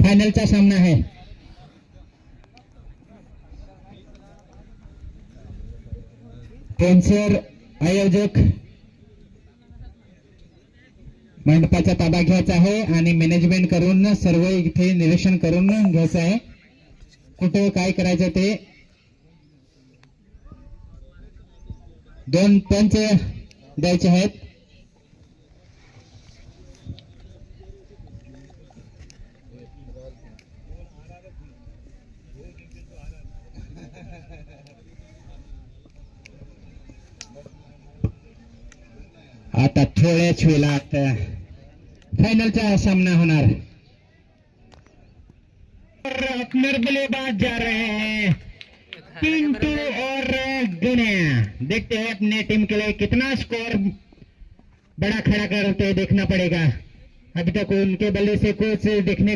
फायनलचा सामना आहे. स्पॉन्सर आयोजक मंडपाचा ताबा घ्यायचा आहे आणि मॅनेजमेंट करून सर्व इथे निरीक्षण करून घ्यायचं आहे. कुठं काय करायचं ते. 2 पंच द्यायचे आहेत. आता थोड्याच वेळात फाइनलचा सामना होणार. अपने बल्लेबाज जा रहे हैं पिंटू और गुनिया. देखते हैं अपने टीम के लिए कितना स्कोर बड़ा खड़ा करते देखना पड़ेगा. अभी तक उनके बल्ले से कुछ देखने